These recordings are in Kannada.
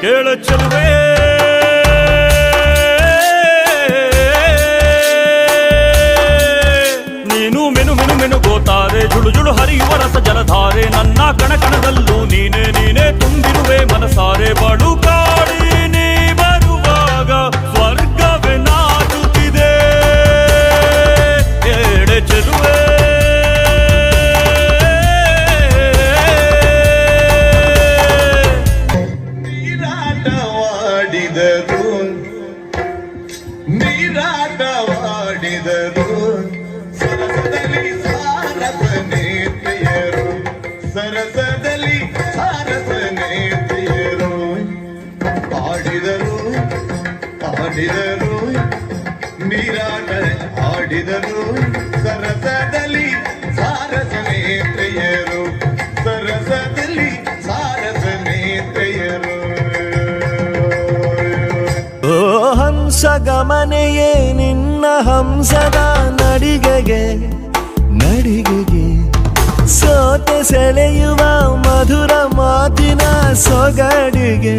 ಕೇಳ ಚೆಲುವೆ ನೀನು ಮೆನು ಮೆನು ಮೆನುಗೋತಾರೆ ಜುಳು ಜುಳು ಹರಿಯುವ ರಸ ಜಲಧಾರೆ ನನ್ನ ಕಣಕಣದಲ್ಲೂ ನೀನೆ ನೀನೆ ತುಂಬಿರುವೆ ಮನಸಾರೆ ಬಡು ಕಾಡಿ ನೀ ಬರುವಾಗ ಸ್ವರ್ಗವೇ ನಾಚುತ್ತಿದೆ ಕೇಳ ಚೆಲುವೆ ನೀರಾಟವಾಡಿದರು ಸರಸದಲ್ಲಿ ಸಾರಸ ನೇತ್ರೆಯರು ಸರಸದಲ್ಲಿ ಸಾರಸ ನೇತ್ರೆಯರು ಆಡಿದರು ಆಡಿದರು ನೀರಾಟ ಆಡಿದರು ಸರಸದಲ್ಲಿ ಸಾರಸ ನೇತ್ರೆಯರು ಸರಸದಲ್ಲಿ ಸಾರಸ ನೇತ್ರೆಯರು ಓ ಹಂಸಗಮನೆಯೇ ನಿನ್ನ ಹಂಸದ ನಡಿಗೆಗೆ ನಡಿಗೆಗೆ ಸೋತೆ ಸೆಳೆಯುವ ಮಧುರ ಮಾತಿನ ಸೊಗಡಿಗೆ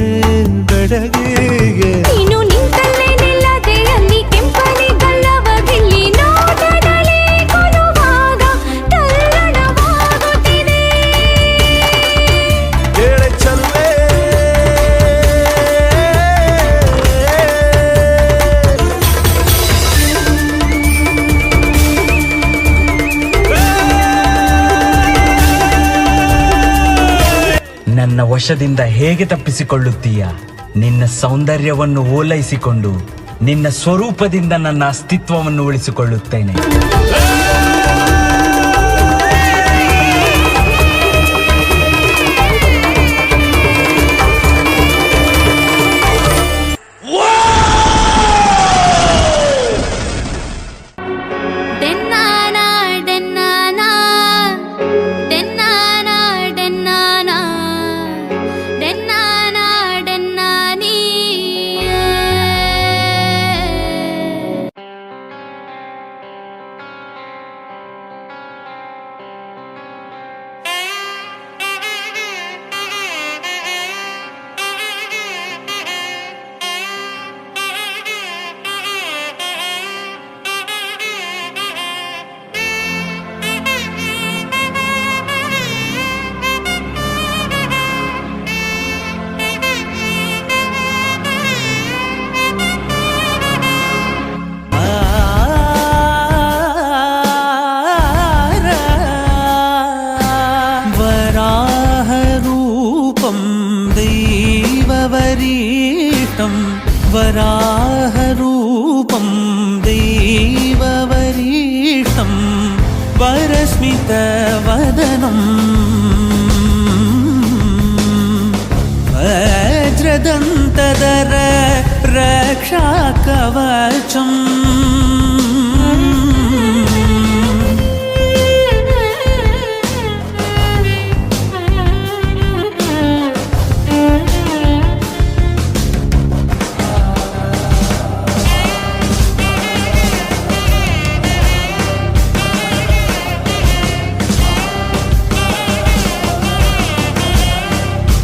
ಬೆಡಗಿಗೆ ನೀನು ನಿಂತಲ್ಲೇ ನಿಲ್ಲದೆ ಅಲ್ಲಿ ಕೆಂಪನೆ ಗಲ್ಲವಗಿಲ್ಲಿ ನೋಟದಲ್ಲಿ ಕೊಡುವಾಗ ತಲ್ಲಣವಾಗುತ್ತಿದೆ ಕೇಳ ಚೆಲುವೆ ನನ್ನ ವಶದಿಂದ ಹೇಗೆ ತಪ್ಪಿಸಿಕೊಳ್ಳುತ್ತೀಯ? ನಿನ್ನ ಸೌಂದರ್ಯವನ್ನು ಓಲೈಸಿಕೊಂಡು ನಿನ್ನ ಸ್ವರೂಪದಿಂದ ನನ್ನ ಅಸ್ತಿತ್ವವನ್ನು ಉಳಿಸಿಕೊಳ್ಳುತ್ತೇನೆ. वराहरूपं दैववरीष्टं वरस्मितवदनं वज्रदन्तधर रक्षाकवचम्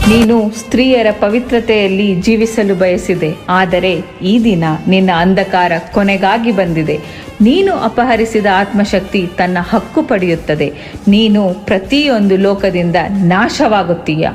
ನೀನು ಸ್ತ್ರೀಯರ ಪವಿತ್ರತೆಯಲ್ಲಿ ಜೀವಿಸಲು ಬಯಸಿದೆ, ಆದರೆ ಈ ದಿನ ನಿನ್ನ ಅಂಧಕಾರ ಕೊನೆಗಾಗಿ ಬಂದಿದೆ. ನೀನು ಅಪಹರಿಸಿದ ಆತ್ಮಶಕ್ತಿ ತನ್ನ ಹಕ್ಕು ಪಡೆಯುತ್ತದೆ. ನೀನು ಪ್ರತಿಯೊಂದು ಲೋಕದಿಂದ ನಾಶವಾಗುತ್ತೀಯ.